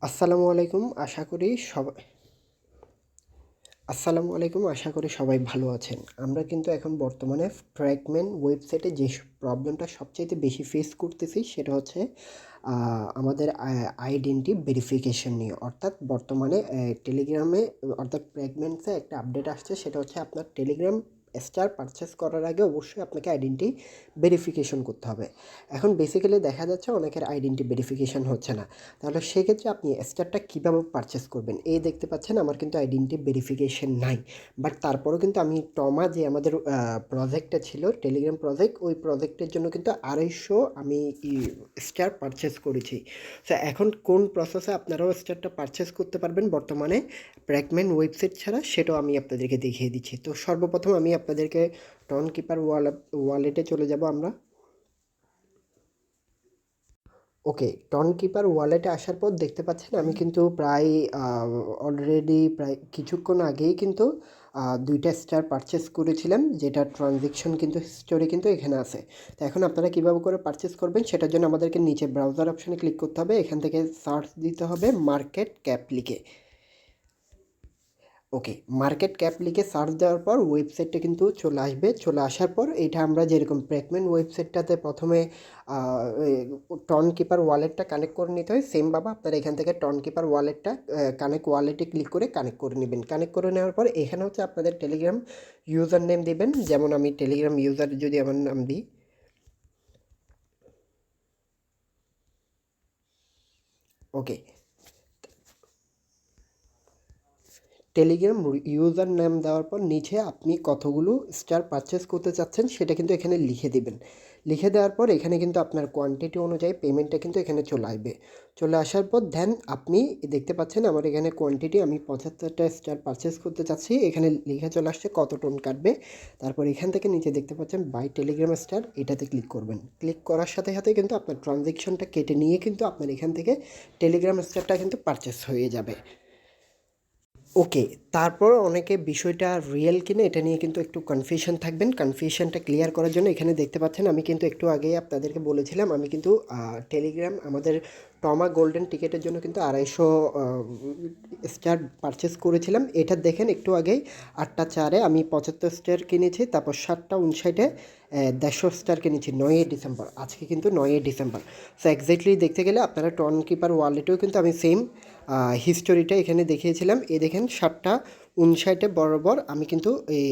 আসসালামু আলাইকুম আশা করি সবাই ভালো আছেন। আমরা কিন্তু এখন বর্তমানে ফ্র্যাগমেন্ট ওয়েবসাইটে যে প্রবলেমটা সবচাইতে বেশি ফেস করতেছি সেটা হচ্ছে আমাদের আইডেন্টি ভেরিফিকেশন নিয়ে। অর্থাৎ বর্তমানে টেলিগ্রামে অর্থাৎ ফ্র্যাগমেন্টসে একটা আপডেট আসছে, সেটা হচ্ছে আপনার টেলিগ্রাম স্টার পারচেস করার আগে অবশ্যই আপনাকে আইডেন্টি ভেরিফিকেশন করতে হবে। এখন বেসিক্যালি দেখা যাচ্ছে অনেকের আইডেন্টি ভেরিফিকেশন হচ্ছে না। তাহলে সেক্ষেত্রে আপনি স্টারটা কীভাবে পারচেস করবেন? এই দেখতে পাচ্ছেন আমার কিন্তু আইডেন্টি ভেরিফিকেশন নাই। বাট তারপরেও কিন্তু আমি টমা যে আমাদের প্রজেক্টটা ছিল টেলিগ্রাম প্রজেক্ট, ওই প্রজেক্টের জন্য কিন্তু 250 আমি স্টার পারচেস করেছি। তো এখন কোন প্রসেসে আপনারাও স্টারটা পারচেস করতে পারবেন বর্তমানে ফ্র্যাগমেন্ট ওয়েবসাইট ছাড়া, সেটাও আমি আপনাদেরকে দেখিয়ে দিচ্ছি। তো সর্বপ্রথম আমি আপনাদেরকে টন কিপার ওয়ালেটে চলে যাব আমরা। ওকে, টন কিপার ওয়ালেটে আসার পর দেখতে পাচ্ছেন আমি কিন্তু প্রায় অলরেডি প্রায় কিছুক্ষণ আগেই কিন্তু 2টা স্টার পারচেস করেছিলাম, যেটা ট্রানজ্যাকশন কিন্তু হিস্টোরি কিন্তু এখানে আছে। তো এখন আপনারা কীভাবে করে পারচেস করবেন সেটার জন্য আমাদেরকে নিচে ব্রাউজার অপশানে ক্লিক করতে হবে। এখান থেকে সার্চ দিতে হবে মার্কেট ক্যাপ লিখে। ওকে, মার্কেট ক্যাপ লিখে সার্চ দেওয়ার পর ওয়েবসাইটটা কিন্তু চলে আসবে। চলে আসার পর এইটা আমরা যেরকম ফ্র্যাগমেন্ট ওয়েবসাইটটাতে প্রথমে টন কিপার ওয়ালেটটা কানেক্ট করে নিতে হয়, সেমভাবে আপনারা এখান থেকে টন কিপার ওয়ালেটটা ওয়ালেটে ক্লিক করে কানেক্ট করে নেবেন। কানেক্ট করে নেওয়ার পর এখানে হচ্ছে আপনাদের টেলিগ্রাম ইউজার নেম দেবেন। যেমন আমি টেলিগ্রাম ইউজার যদি আমার নাম দিই, ওকে, টেলিগ্রাম ইউজার নেম দেওয়ার পর নিচে আপনি কতগুলো স্টার পারচেস করতে চাচ্ছেন সেটা কিন্তু এখানে লিখে দিবেন। লিখে দেওয়ার পর এখানে কিন্তু আপনার কোয়ান্টিটি অনুযায়ী পেমেন্টটা কিন্তু এখানে চলে আসবে। চলে আসার পর দেন আপনি দেখতে পাচ্ছেন আমার এখানে কোয়ান্টিটি আমি 75টা স্টার পারচেস করতে চাচ্ছি। এখানে লিখে চলে আসছে কত টোন কাটবে। তারপর এখান থেকে নিচে দেখতে পাচ্ছেন বাই টেলিগ্রাম স্টার, এটাতে ক্লিক করবেন। ক্লিক করার সাথে সাথে কিন্তু আপনার ট্রানজ্যাকশনটা কেটে নিয়ে কিন্তু আপনার এখান থেকে টেলিগ্রাম স্টারটা কিন্তু পারচেস হয়ে যাবে। ওকে, তারপর অনেকে বিষয়টা রিয়েল কিনা এটা নিয়ে কিন্তু একটু কনফিউশন থাকবেন। কনফিউশনটা ক্লিয়ার করার জন্য এখানে দেখতে পাচ্ছেন আমি কিন্তু একটু আগেই আপনাদেরকে বলেছিলাম আমি কিন্তু টেলিগ্রাম আমাদের টমা গোল্ডেন টিকেটের জন্য কিন্তু 250 স্টার পারচেস করেছিলাম। এটা দেখেন একটু আগেই 8টা 4-এ আমি 75 স্টার কিনেছি, তারপর 7টা 59-এ 150 স্টার কিনেছি 9ই ডিসেম্বর। আজকে কিন্তু 9ই ডিসেম্বর। সো এক্স্যাক্টলি দেখতে গেলে আপনারা টন কিপার ওয়ালেটেও কিন্তু আমি সেম হিস্টোরিটা এখানে দেখিয়েছিলাম। এ দেখেন 7টা 59-এ বরাবর আমি কিন্তু এই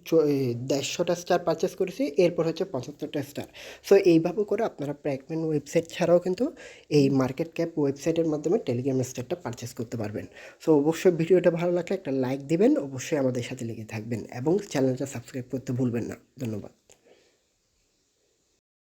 150টা স্টার পারচেস করেছি, এরপর হচ্ছে 75টা স্টার। সো এইভাবে করে আপনারা ফ্র্যাগমেন্ট ওয়েবসাইট ছাড়াও কিন্তু এই মার্কেট ক্যাপ ওয়েবসাইটের মাধ্যমে টেলিগ্রাম স্টারটা পারচেস করতে পারবেন। সো অবশ্যই ভিডিওটা ভালো লাগলে একটা লাইক দিবেন, অবশ্যই আমাদের সাথে লেগে থাকবেন এবং চ্যানেলটা সাবস্ক্রাইব করতে ভুলবেন না। ধন্যবাদ।